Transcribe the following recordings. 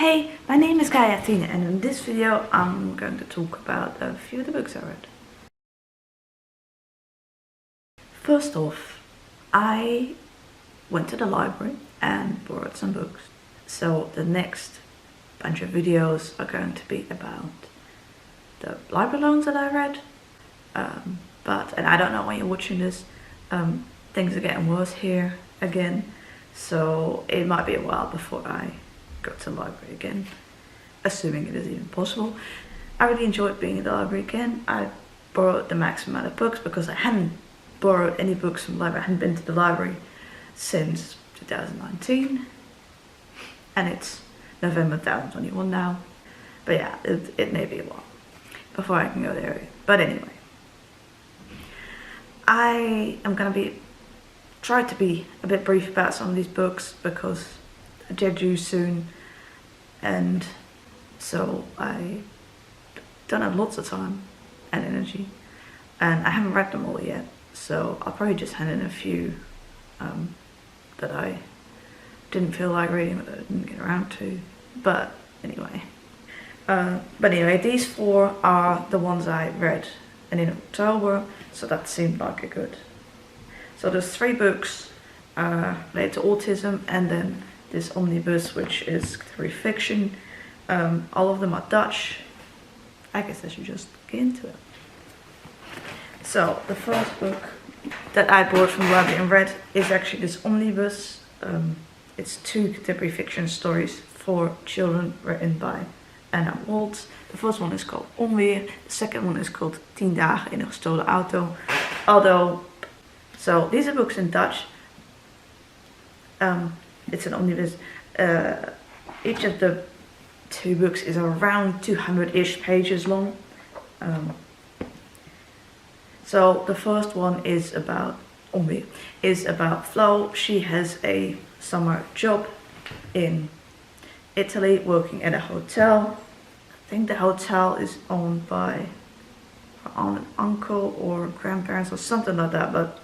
Hey, my name is Tien, and in this video I'm going to talk about a few of the books I read. First off, I went to the library and borrowed some books. So the next bunch of videos are going to be about the library loans that I read. And I don't know when you're watching this, things are getting worse here again. So it might be a while before I go to the library again, assuming it is even possible. I really enjoyed being in the library again. I borrowed the maximum amount of books because I hadn't borrowed any books from the library. I hadn't been to the library since 2019, and it's November 2021 now. But yeah, it may be a while before I can go there. But anyway, I am gonna try to be a bit brief about some of these books because they're due soon, and so I don't have lots of time and energy, and I haven't read them all yet, so I'll probably just hand in a few that I didn't feel like reading, that I didn't get around to. But anyway, these four are the ones I read in October, so that seemed like a good. So there's 3 books related to autism, and then this omnibus, which is through fiction. All of them are Dutch. I guess I should just get into it. So the first book that I bought from the library and read is actually this omnibus. It's 2 contemporary fiction stories for children written by Woltz. The first one is called Onweer. The second one is called 10 dagen in een gestolen auto. So these are books in Dutch. It's an omnibus. Each of the 2 books is around 200-ish pages long. So the first one is about Onweer, is about Flo. She has a summer job in Italy, working at a hotel. I think the hotel is owned by her aunt and uncle or grandparents or something like that, but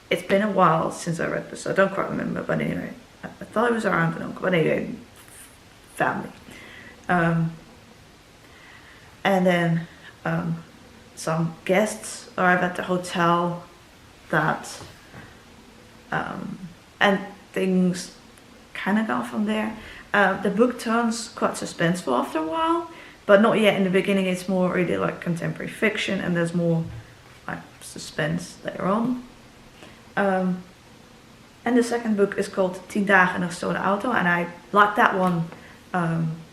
it's been a while since I read this, so I don't quite remember. But anyway, I thought it was her aunt and uncle, but anyway, family. And then some guests arrive at the hotel and things kind of go from there. The book turns quite suspenseful after a while, but not yet. In the beginning it's more really like contemporary fiction, and there's more like suspense later on. And the second book is called 10 dagen in een gestolen auto, and I like that one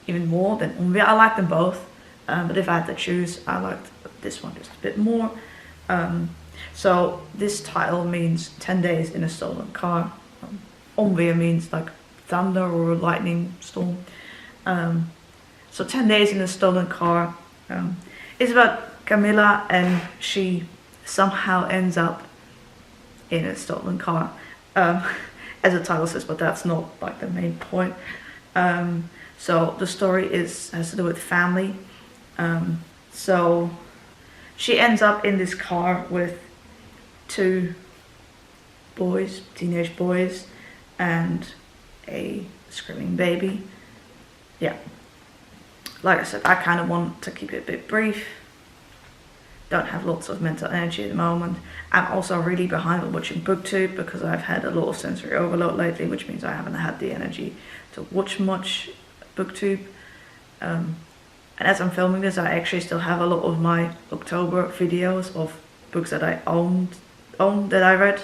even more than Onweer. I like them both, but if I had to choose, I liked this one just a bit more. So this title means 10 days in a stolen car. Onweer means like thunder or lightning storm. So 10 days in a stolen car is about Camilla, and she somehow ends up in a stolen car, as the title says, but that's not like the main point. So the story has to do with family. So she ends up in this car with 2 boys, teenage boys, and a screaming baby. Yeah, like I said, I kind of want to keep it a bit brief. Don't have lots of mental energy at the moment. I'm also really behind on watching BookTube because I've had a lot of sensory overload lately, which means I haven't had the energy to watch much BookTube. And as I'm filming this, I actually still have a lot of my October videos of books that I owned that I read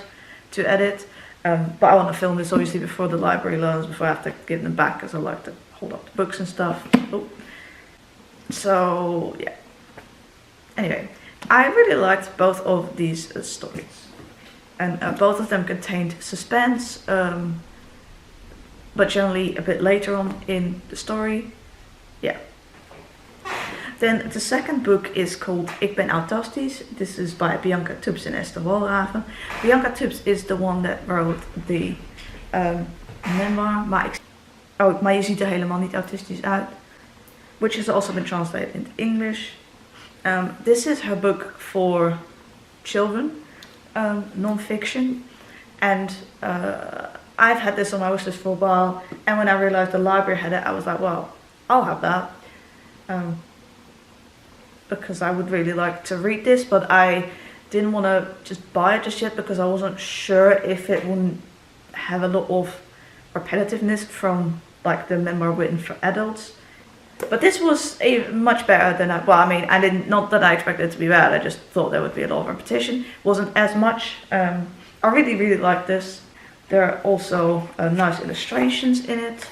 to edit. But I want to film this obviously before the library loans, before I have to give them back, because I like to hold up the books and stuff. Oh. So yeah. Anyway, I really liked both of these stories, and both of them contained suspense, but generally a bit later on in the story. Yeah. Then the second book is called Ik ben autastisch. This is by Bianca, Toeps and Esther Walraven. Bianca Toeps is the one that wrote the memoir, maar je ziet er helemaal niet autistisch uit, which has also been translated into English. This is her book for children, non-fiction, and I've had this on my wishlist for a while, and when I realized the library had it, I was like, well, I'll have that. Because I would really like to read this, but I didn't want to just buy it just yet because I wasn't sure if it wouldn't have a lot of repetitiveness from like the memoir written for adults. But this was much better than I didn't, not that I expected it to be bad, I just thought there would be a lot of repetition. It wasn't as much. I really like this. There are also nice illustrations in it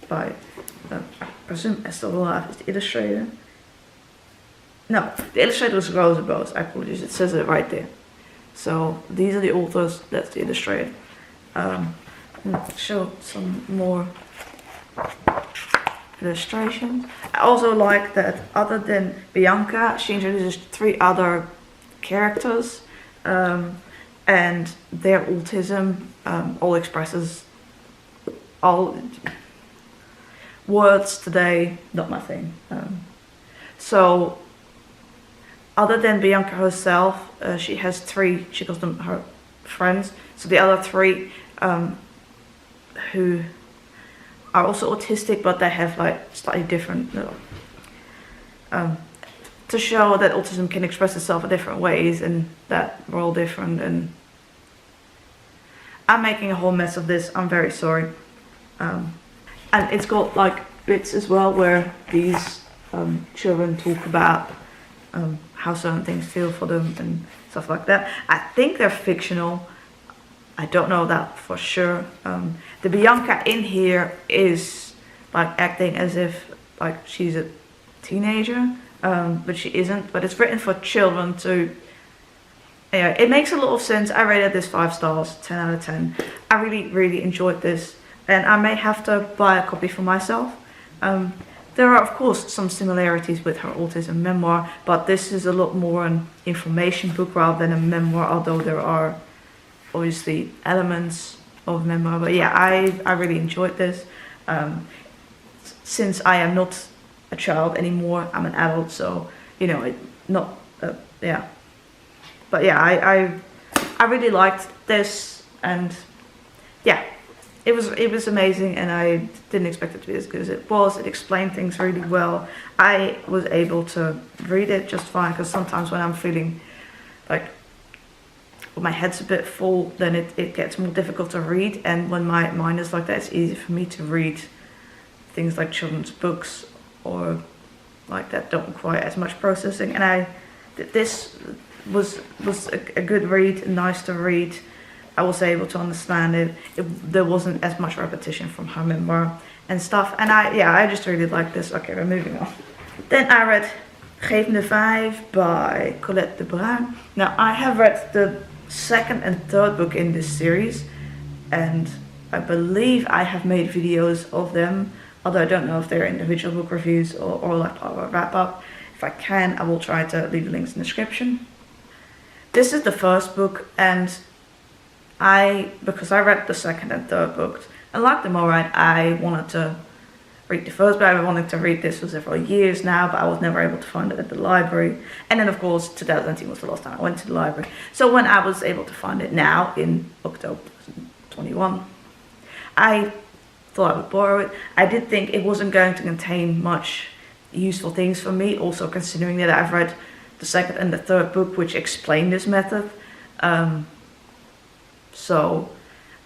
by, I presume Esther is the illustrator. No, the illustrator was Roozeboos. I apologize, it says it right there. So these are the authors, that's the illustrator. Show some more illustrations. I also like that other than Bianca, she introduces 3 other characters, and their autism all expresses all words today, not my thing. So other than Bianca herself, she has 3, she calls them her friends. So the other 3 who are also autistic, but they have like slightly different, to show that autism can express itself in different ways and that we're all different. And I'm making a whole mess of this, I'm very sorry. And it's got like bits as well where these children talk about how certain things feel for them and stuff like that. I think they're fictional. I don't know that for sure. The Bianca in here is like acting as if like she's a teenager, but she isn't. But it's written for children too. Anyway, it makes a lot of sense. I rated this 5 stars, 10 out of 10. I really enjoyed this, and I may have to buy a copy for myself. There are of course some similarities with her autism memoir, but this is a lot more an information book rather than a memoir, although there are obviously elements of memoir. But yeah, I really enjoyed this. Since I am not a child anymore, I'm an adult, so you know, yeah. But yeah, I really liked this, and yeah, it was amazing, and I didn't expect it to be as good as it was. It explained things really well. I was able to read it just fine, because sometimes when I'm feeling like my head's a bit full, then it gets more difficult to read, and when my mind is like that, it's easy for me to read things like children's books or like that don't require as much processing. And this was a good read, nice to read. I was able to understand it. There wasn't as much repetition from her memoir and stuff, and I just really like this. Okay, we're moving on. Then I read Vijf by Colette de Bruin. Now I have read the 2nd and 3rd book in this series, and I believe I have made videos of them, although I don't know if they're individual book reviews or like a wrap up. If I can, I will try to leave the links in the description. This is the 1st book, and because I read the 2nd and 3rd books and liked them alright, I wanted to read the 1st book. I've been wanting to read this for several years now, but I was never able to find it at the library. And then of course 2019 was the last time I went to the library. So when I was able to find it now in October 2021, I thought I would borrow it. I did think it wasn't going to contain much useful things for me, also considering that I've read the 2nd and the 3rd book which explain this method. So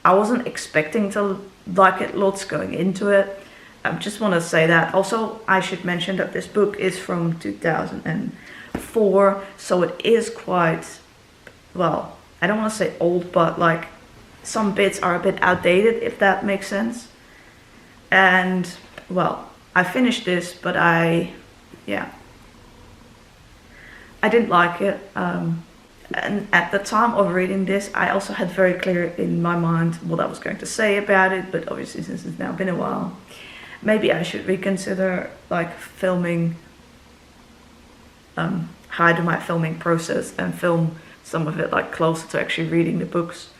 I wasn't expecting to like it lots going into it. I just want to say that. Also, I should mention that this book is from 2004, so it is quite, well, I don't want to say old, but like some bits are a bit outdated, if that makes sense. And well, I finished this, but I didn't like it. And at the time of reading this, I also had very clear in my mind what I was going to say about it, but obviously since it's now been a while, maybe I should reconsider like filming, how I do my filming process and film some of it like closer to actually reading the books,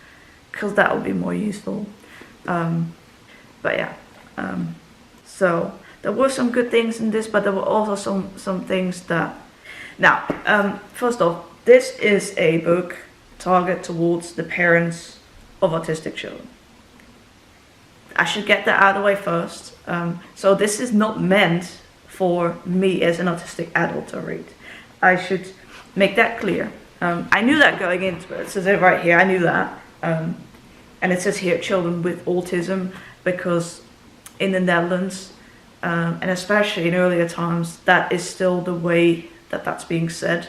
because that would be more useful. But yeah, so there were some good things in this, but there were also some things that, now, first off, this is a book targeted towards the parents of autistic children. I should get that out of the way first. So this is not meant for me as an autistic adult to read. I should make that clear. I knew that going into it. It says it right here, I knew that. And it says here children with autism, because in the Netherlands, and especially in earlier times, that is still the way that that's being said.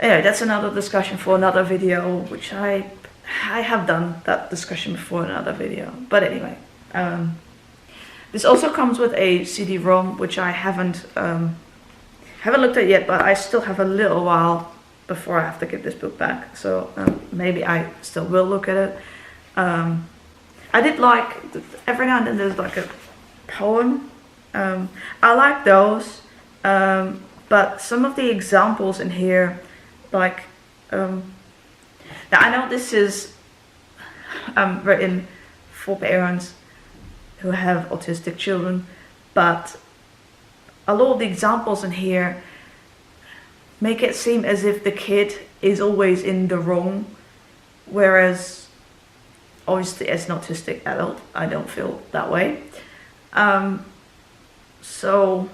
Anyway, that's another discussion for another video, which I have done that discussion before in another video. But anyway, this also comes with a CD-ROM, which I haven't looked at yet, but I still have a little while before I have to give this book back. So maybe I still will look at it. I did like, every now and then there's like a poem. I like those, but some of the examples in here, like, now I know this is written for parents who have autistic children, but a lot of the examples in here make it seem as if the kid is always in the wrong, whereas obviously as an autistic adult I don't feel that way. So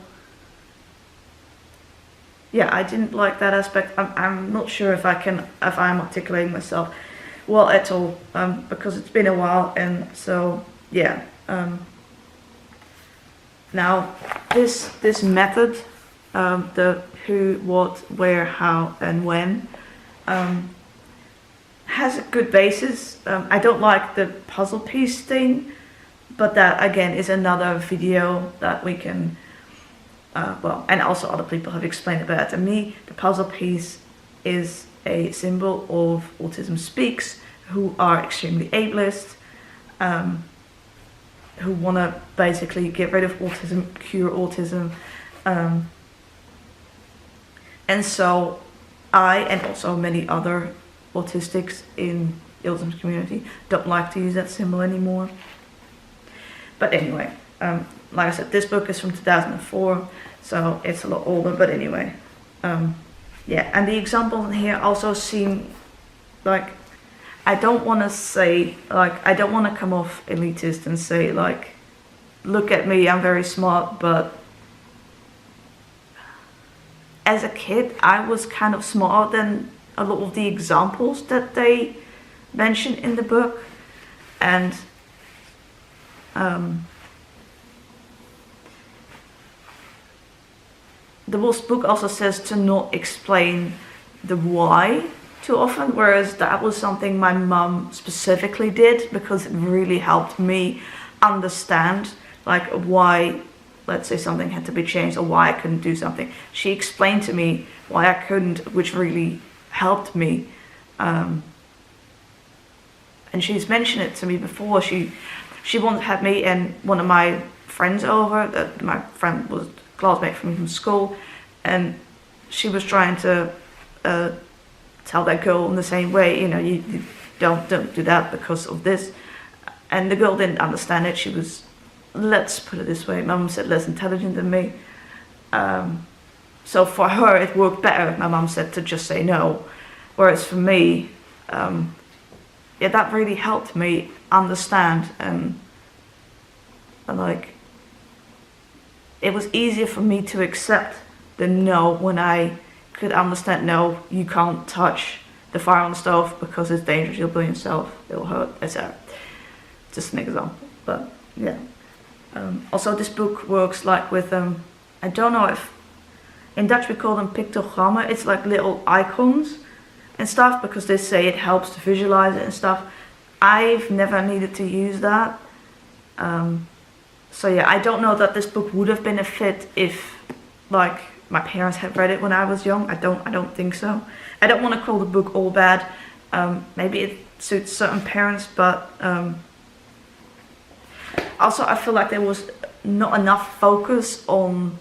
yeah, I didn't like that aspect. I'm not sure if I'm articulating myself well at all, because it's been a while, and so yeah. Now this method, the who, what, where, how, and when, has a good basis. I don't like the puzzle piece thing, but that again is another video that we can, and also other people have explained it better to me. The puzzle piece is a symbol of Autism Speaks, who are extremely ableist, who want to basically get rid of autism, cure autism. And so I, and also many other autistics in the autism community, don't like to use that symbol anymore. But anyway, like I said, this book is from 2004, so it's a lot older, but anyway. Yeah, and the examples in here also seem like, I don't want to say, like, I don't want to come off elitist and say, like, look at me, I'm very smart, but as a kid, I was kind of smarter than a lot of the examples that they mention in the book. And the book also says to not explain the why too often, whereas that was something my mum specifically did, because it really helped me understand, like, why, let's say, something had to be changed or why I couldn't do something. She explained to me why I couldn't, which really helped me. And she's mentioned it to me before. She once had me and one of my friends over. My friend was a classmate from school, and she was trying to tell that girl in the same way, you know, you don't do that because of this. And the girl didn't understand it. She was, let's put it this way, my mum said, less intelligent than me. So for her it worked better, my mum said, to just say no. Whereas for me, yeah, that really helped me understand, and like, it was easier for me to accept the no when I could understand, no, you can't touch the fire on the stove because it's dangerous, you'll burn yourself, it'll hurt, etc. Just an example, but yeah. Also, this book works like with, I don't know if, in Dutch we call them pictogrammen, it's like little icons and stuff, because they say it helps to visualize it and stuff. I've never needed to use that. So yeah, I don't know that this book would have been a fit if, like, my parents had read it when I was young. I don't think so. I don't want to call the book all bad. Maybe it suits certain parents, but also I feel like there was not enough focus on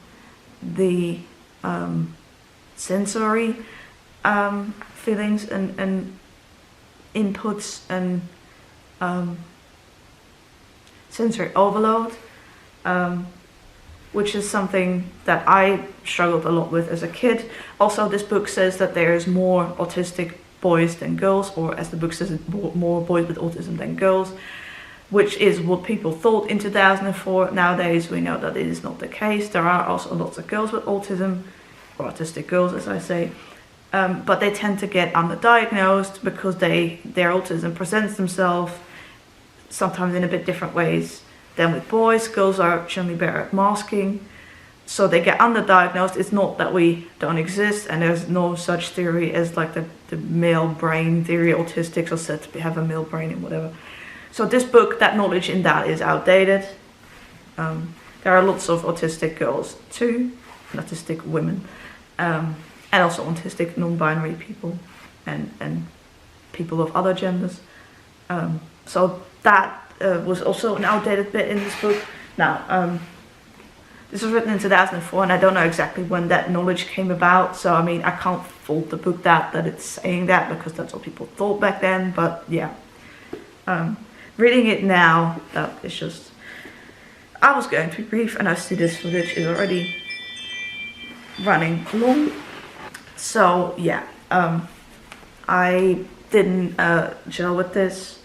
the sensory feelings and inputs and sensory overload, which is something that I struggled a lot with as a kid. Also, this book says that there is more autistic boys than girls, or as the book says, more boys with autism than girls. which is what people thought in 2004. Nowadays we know that it is not the case. There are also lots of girls with autism, or autistic girls as I say, but they tend to get underdiagnosed because their autism presents themselves sometimes in a bit different ways than with boys. Girls are generally better at masking, so they get underdiagnosed. It's not that we don't exist, and there's no such theory as like the male brain theory. Autistics are said to have a male brain and whatever. So this book, that knowledge in that is outdated. There are lots of autistic girls too, and autistic women, and also autistic non-binary people and people of other genders. So that was also an outdated bit in this book. Now, this was written in 2004, and I don't know exactly when that knowledge came about. So I mean, I can't fault the book that it's saying that, because that's what people thought back then. But yeah, reading it now, it's just, I was going through grief, and I see this footage is already running long. So yeah, I didn't gel with this.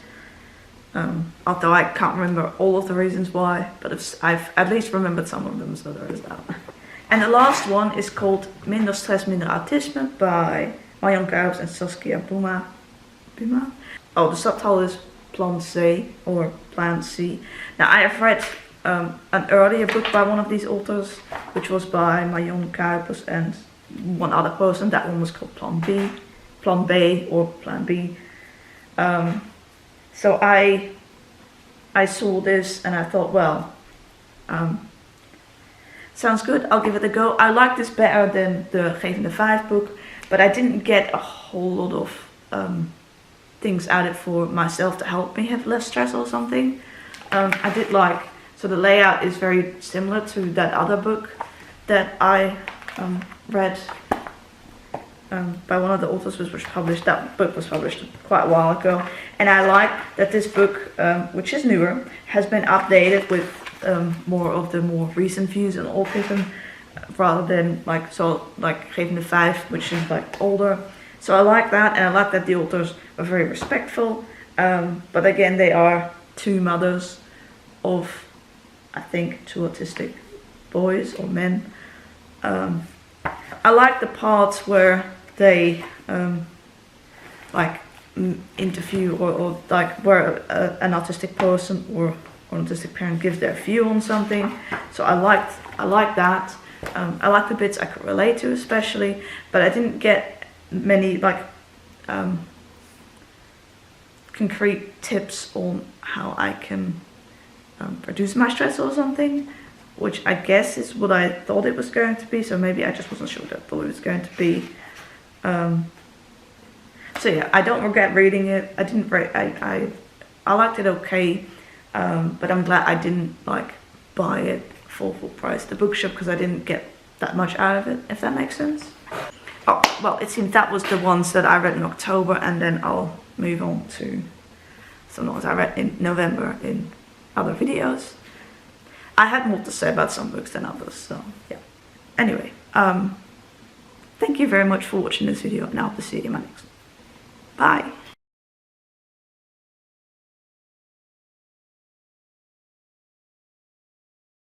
Although I can't remember all of the reasons why, but I've at least remembered some of them, so there is that. And the last one is called Minder Stress, Minder Autisme by Marjon and Saskia Buma. Oh, the subtitle is Plan C, or Plan C. Now I have read an earlier book by one of these authors, which was by Marjon Kuipers and one other person. That one was called Plan B, or Plan B. So I saw this and I thought, well, sounds good, I'll give it a go. I like this better than the Vijf book, but I didn't get a whole lot of things out of it for myself to help me have less stress or something. I did like, so the layout is very similar to that other book that I read by one of the authors, which was published. That book was published quite a while ago, and I like that this book, which is newer, has been updated with more of the more recent views on autism, rather than like Geef the Vijf, which is like older. So I like that, and I like that the authors are very respectful. But again, they are two mothers of, I think, two autistic boys or men. I like the parts where they interview or like where an autistic person or an autistic parent gives their view on something. So I like that. I like the bits I could relate to especially, but I didn't get many like concrete tips on how I can reduce my stress or something, which I guess is what I thought it was going to be. So maybe I just wasn't sure what I thought it was going to be. So yeah, I don't regret reading it. I liked it okay, but I'm glad I didn't like buy it full price at the bookshop, because I didn't get that much out of it, if that makes sense. Oh, well, it seems that was the ones that I read in October, and then I'll move on to some ones I read in November in other videos. I had more to say about some books than others, so yeah. Anyway, thank you very much for watching this video, and I hope to see you in my next one. Bye!